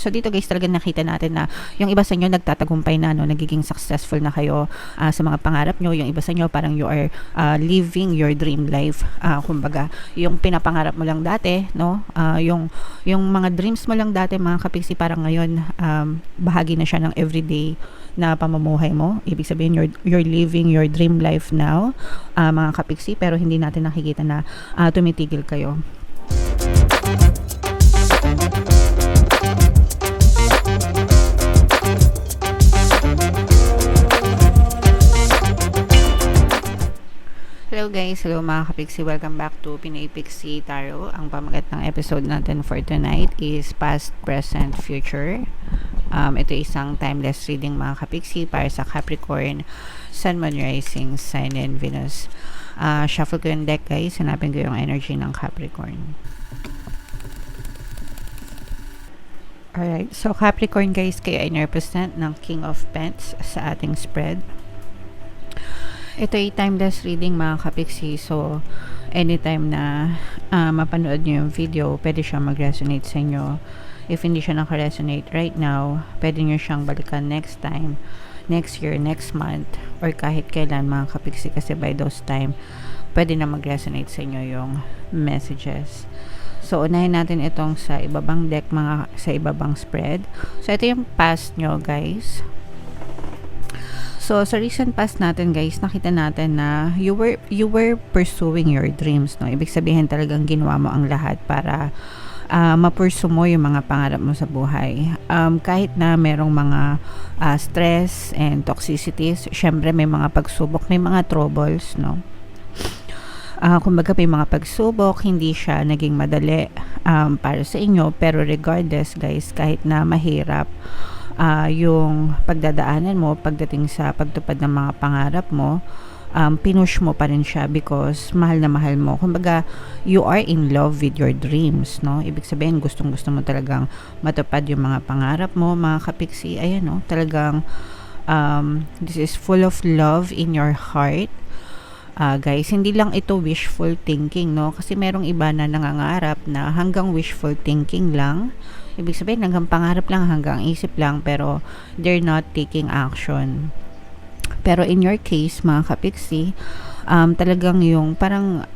So dito guys, talagang nakita natin na yung iba sa inyo nagtatagumpay na, no, nagiging successful na kayo sa mga pangarap nyo. Yung iba sa inyo parang you are living your dream life. Kumbaga, yung pinapangarap mo lang dati, no, yung mga dreams mo lang dati mga kapiksi, parang ngayon bahagi na siya ng everyday na pamumuhay mo. Ibig sabihin you're living your dream life now, mga kapiksi, pero hindi natin nakikita na tumitigil kayo. Hello guys, hello mga kapiksi, welcome back to Pinay Pixie Tarot. Ang pamagat ng episode natin for tonight is Past, Present, Future. Ito isang timeless reading mga kapiksi para sa Capricorn, Sun, Moon, Rising, Sign, and Venus. Shuffle ko yung deck guys, hanapin ko yung energy ng Capricorn. Alright, so Capricorn guys, kayo ay represent ng King of Pentacles sa ating spread. Ito ay timeless reading mga kapiksi, so anytime na mapanood nyo yung video, pwede siya mag-resonate sa inyo. If hindi siya naka-resonate right now, pwede nyo siyang balikan next time, next year, next month, or kahit kailan mga kapiksi, kasi by those time, pwede na mag-resonate sa inyo yung messages. So unahin natin itong sa ibabang deck, sa ibabang spread. So ito yung past nyo guys. So, sa recent past natin guys, nakita natin na you were pursuing your dreams, no? Ibig sabihin talagang ginawa mo ang lahat para ma-pursue mo yung mga pangarap mo sa buhay. Kahit na merong mga stress and toxicities, syempre may mga pagsubok, may mga troubles, no? Kumbaga may mga pagsubok, hindi siya naging madali para sa inyo, pero regardless guys, kahit na mahirap yung pagdadaanan mo pagdating sa pagtupad ng mga pangarap mo, pinush mo pa rin siya because mahal na mahal mo. Kumbaga, you are in love with your dreams, no? Ibig sabihin, gustong-gusto mo talagang matupad yung mga pangarap mo, mga kapiksi. Ayan, no? Talagang this is full of love in your heart. Guys, hindi lang ito wishful thinking, no? Kasi merong iba na nangangarap na hanggang wishful thinking lang. Ibig sabihin, hanggang pangarap lang, hanggang isip lang, pero they're not taking action. Pero in your case, mga kapiksi, talagang yung parang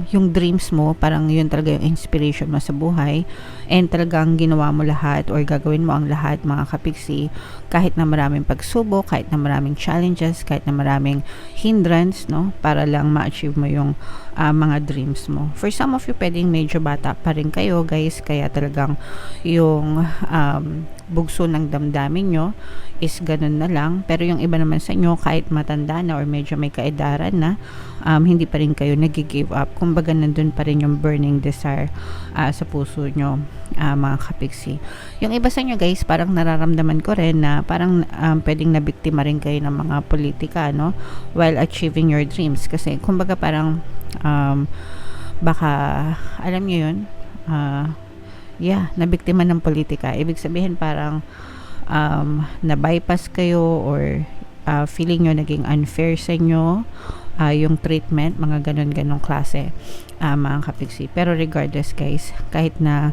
yung dreams mo, parang yun talaga yung inspiration mo sa buhay, and talagang ginawa mo lahat or gagawin mo ang lahat mga kapiksi, kahit na maraming pagsubok, kahit na maraming challenges, kahit na maraming hindrance, no, para lang ma-achieve mo yung mga dreams mo. For some of you, pwedeng medyo bata pa rin kayo guys, kaya talagang yung bugso ng damdamin nyo is ganun na lang. Pero yung iba naman sa inyo, kahit matanda na or medyo may kaedaran na, hindi pa rin kayo nag-give up. Kumbaga nandun pa rin yung burning desire sa puso nyo, mga kapiksi. Yung iba sa inyo guys, parang nararamdaman ko rin na parang pwedeng nabiktima rin kayo ng mga politika, no, while achieving your dreams. Kasi kumbaga parang baka alam nyo yun, nabiktima ng politika. Ibig sabihin parang na-bypass kayo or feeling nyo naging unfair sa inyo yung treatment, mga ganun-ganong klase, mga kapiksi. Pero regardless guys, kahit na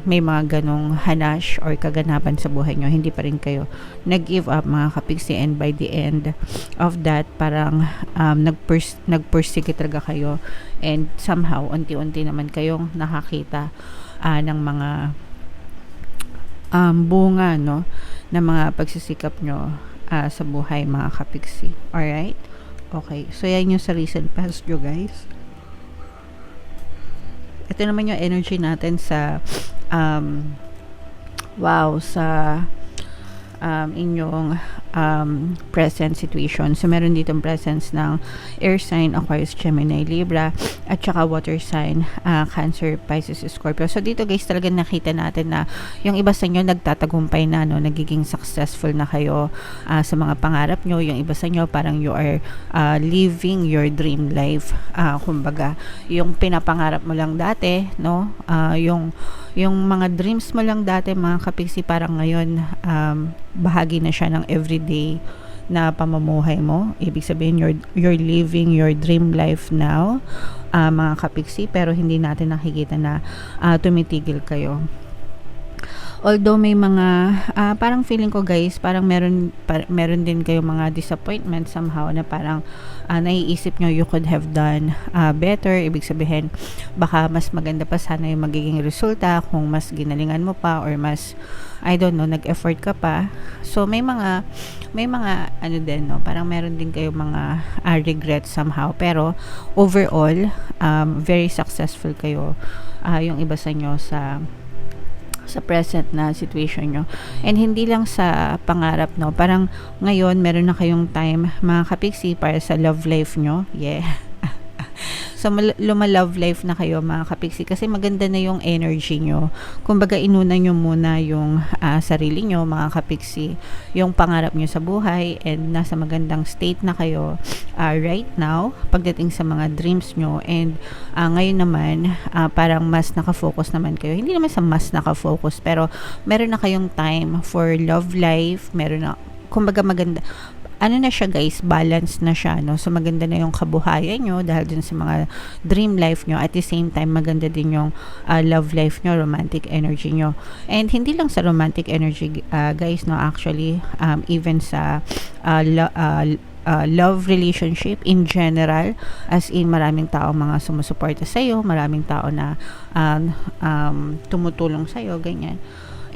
may mga ganong hanash or kaganapan sa buhay nyo, hindi pa rin kayo nag-give up mga kapiksi, and by the end of that, parang nagpursige talaga kayo, and somehow, unti-unti naman kayong nakakita ng mga bunga, no, ng mga pagsisikap nyo sa buhay mga kapiksi. Alright? Okay, so yan yung sa recent past nyo guys. Ito naman yung energy natin sa sa inyong present situation. So meron ditong presence ng air sign, Aquarius, Gemini, Libra, at saka water sign, Cancer, Pisces, Scorpio. So dito guys, talaga nakita natin na yung iba sa inyo nagtatagumpay na, no, nagiging successful na kayo sa mga pangarap nyo. Yung iba sa inyo parang you are living your dream life. Kumbaga, yung pinapangarap mo lang dati, no, yung mga dreams mo lang dati mga kapiksi, parang ngayon bahagi na siya ng everyday na pamumuhay mo. Ibig sabihin, you're living your dream life now, mga kapiksi, pero hindi natin nakikita na tumitigil kayo. Although may mga parang feeling ko guys, parang meron din kayo mga disappointment somehow na parang naiisip nyo you could have done better. Ibig sabihin baka mas maganda pa sana yung magiging resulta kung mas ginalingan mo pa or mas I don't know, nag-effort ka pa. So may mga ano din, no, parang meron din kayo mga regrets somehow, pero overall very successful kayo, yung iba sa inyo sa present na situation nyo. And hindi lang sa pangarap, no, parang ngayon meron na kayong time mga kapiksi para sa love life nyo. Yeah. So love life na kayo mga kapiksi, kasi maganda na yung energy nyo. Kumbaga inuna nyo muna yung sarili nyo mga kapiksi, yung pangarap nyo sa buhay, and nasa magandang state na kayo right now pagdating sa mga dreams nyo. And ngayon naman parang mas nakafocus naman kayo, hindi naman sa mas nakafocus, pero meron na kayong time for love life, meron na, kumbaga maganda, ano na siya guys, balance na siya, no? So maganda na yung kabuhayan nyo dahil dun sa mga dream life nyo. At the same time, maganda din yung love life nyo, romantic energy nyo. And hindi lang sa romantic energy guys, no, actually even sa love relationship in general, as in maraming tao mga sumusuporta sa'yo, maraming tao na tumutulong sa'yo, ganyan.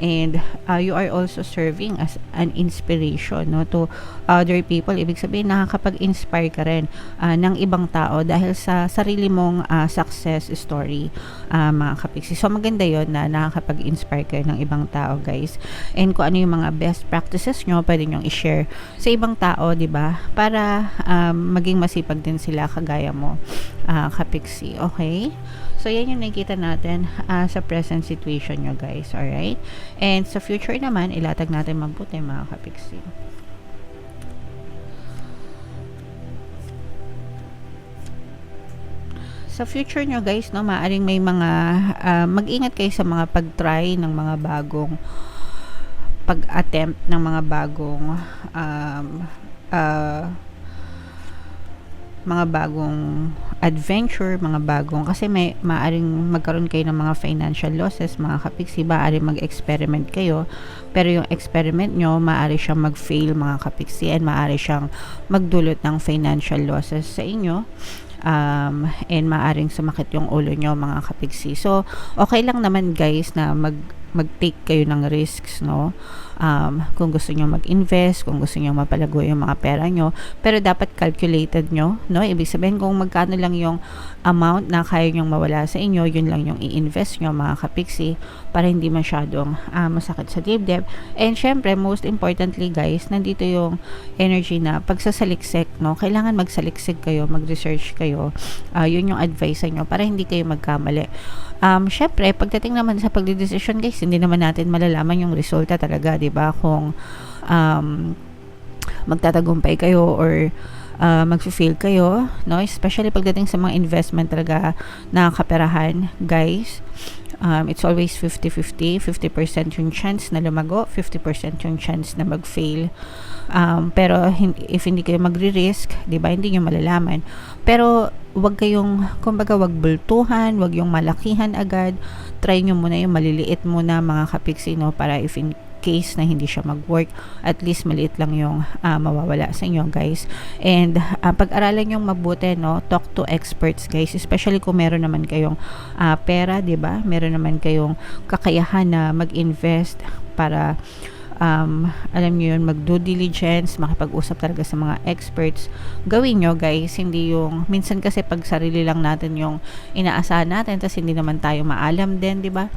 And you are also serving as an inspiration, no, to other people. Ibig sabihin nakakapag-inspire ka rin ng ibang tao dahil sa sarili mong success story mga kapiksi. So maganda yon na nakakapag-inspire kayo ng ibang tao guys. And kung ano yung mga best practices nyo, pwede nyo i-share sa ibang tao, di ba, para maging masipag din sila kagaya mo kapiksi. Okay, so yan yung nakikita natin sa present situation nyo guys. Alright, and sa future naman ilatag natin mabuti mga kapiksi. Sa future nyo guys, no, maaring may mga mag-ingat kayo sa mga pag-try ng mga bagong pag-attempt ng mga bagong adventure, mga bagong, kasi may maaring magkaroon kayo ng mga financial losses mga kapiksi. Maaring mag-experiment kayo, pero yung experiment nyo maaari siyang mag-fail mga kapiksi, and maaari siyang magdulot ng financial losses sa inyo. And maaring sumakit yung ulo nyo mga kapiksi. So okay lang naman guys na mag-take kayo ng risks, no? Kung gusto nyo mag-invest, kung gusto nyo mapalago yung mga pera nyo, pero dapat calculated nyo, no? Ibig sabihin kung magkano lang yung amount na kaya nyong mawala sa inyo, yun lang yung i-invest nyo mga kapiksi, para hindi masyadong masakit sa dibdib. And syempre, most importantly guys, nandito yung energy na pagsasaliksik, no? Kailangan magsaliksik kayo, mag-research kayo. Yun yung advice nyo para hindi kayo magkamali. Syempre, pagdating naman sa pagdedesisyon guys, hindi naman natin malalaman yung resulta talaga, di ba? Kung magtatagumpay kayo or mag-fail kayo, no? Especially pagdating sa mga investment talaga na kaperahan, guys. It's always 50-50. 50% yung chance na lumago, 50% yung chance na mag-fail. Pero if hindi kayo magre-risk, 'di ba, hindi niyo malalaman. Pero wag kayong, kumbaga, wag bultuhan, wag yung malakihan agad. Try nyo muna yung maliliit muna mga kapiksi, no, para if in case na hindi siya mag-work, at least maliit lang yung mawawala sa inyo guys. And pag-aralan yung mabuti, no, talk to experts guys, especially kung meron naman kayong pera, 'di ba? Meron naman kayong kakayahan na mag-invest para alam nyo yun, mag-due diligence, makipag-usap talaga sa mga experts. Gawin nyo guys, hindi yung minsan kasi pag sarili lang natin yung inaasahan natin, tapos hindi naman tayo maalam din, di ba?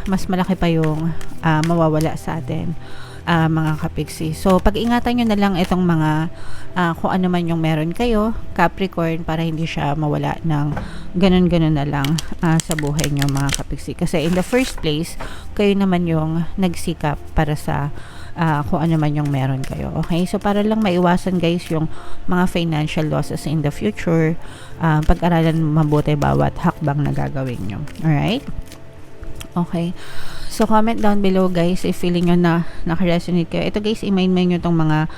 Mas malaki pa yung mawawala sa atin mga kapiksi. So pag-ingatan nyo na lang itong mga kung ano man yung meron kayo Capricorn, para hindi siya mawala ng ganun-ganun na lang sa buhay nyo mga kapiksi, kasi in the first place kayo naman yung nagsikap para sa kung ano man yung meron kayo. Okay, so para lang maiwasan guys yung mga financial losses in the future, pag-aralan mabuti bawat hakbang na gagawin nyo. Alright, okay. So So, comment down below guys if feeling nyo na naka-resonate kayo. Ito guys, i-main nyo itong mga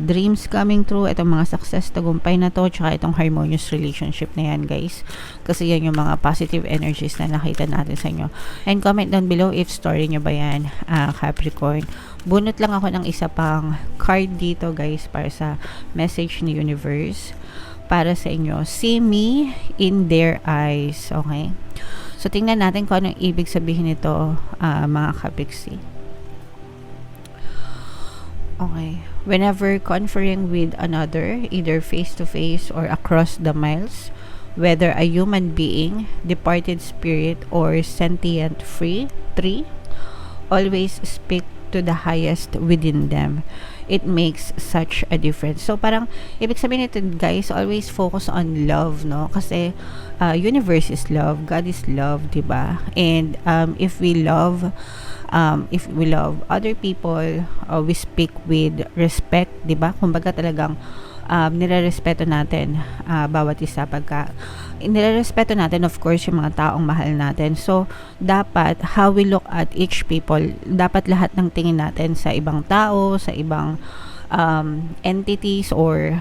dreams coming true, itong mga success, tagumpay na to, tsaka itong harmonious relationship na yan guys. Kasi yan yung mga positive energies na nakita natin sa inyo. And comment down below if story nyo ba yan, Capricorn. Bunot lang ako ng isa pang card dito guys para sa message ni universe para sa inyo. See me in their eyes. Okay? So, tingnan natin kung anong ibig sabihin nito, mga kapiksi. Okay. Whenever conferring with another, either face-to-face or across the miles, whether a human being, departed spirit, or sentient tree, always speak to the highest within them. It makes such a difference. So, parang, ibig sabihin nito, guys, always focus on love, no? Kasi, universe is love, God is love, diba? And, if we love other people, we speak with respect, diba? Kumbaga talagang, nire-respeto natin, bawat isa nire-respeto natin, of course, yung mga taong mahal natin. So, dapat, how we look at each people, dapat lahat ng tingin natin sa ibang tao, sa ibang entities or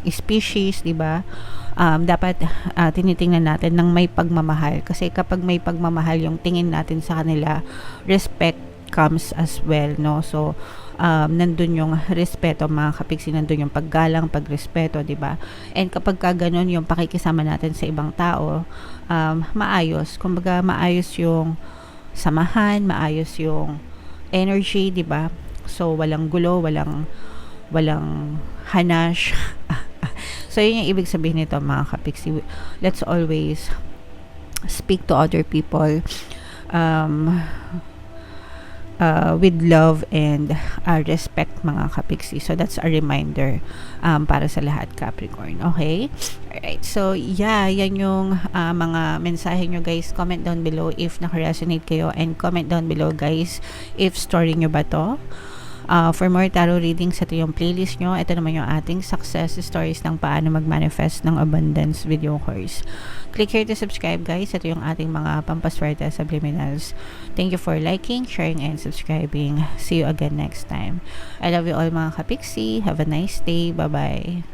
species, diba? Dapat tinitingnan natin ng may pagmamahal. Kasi kapag may pagmamahal yung tingin natin sa kanila, respect comes as well, no? So, nandun yung respeto, mga kapiksi, nandun yung paggalang, pagrespeto, diba? And kapag ka ganun yung pakikisama natin sa ibang tao, maayos. Kumbaga, maayos yung samahan, maayos yung energy, diba? So, walang gulo, walang hanash. So, yun yung ibig sabihin nito, mga kapiksi. Let's always speak to other people with love and respect, mga kapiksi. So, that's a reminder para sa lahat, Capricorn. Okay? Alright. So, yeah, yan yung mga mensahe nyo, guys. Comment down below if naka-resonate kayo, and comment down below, guys, if story nyo ba to. For more tarot readings, ito yung playlist nyo. Ito naman yung ating success stories ng paano mag-manifest ng abundance video course. Click here to subscribe, guys. Ito yung ating mga pampaswerte subliminals. Thank you for liking, sharing, and subscribing. See you again next time. I love you all, mga kapiksi. Have a nice day. Bye-bye.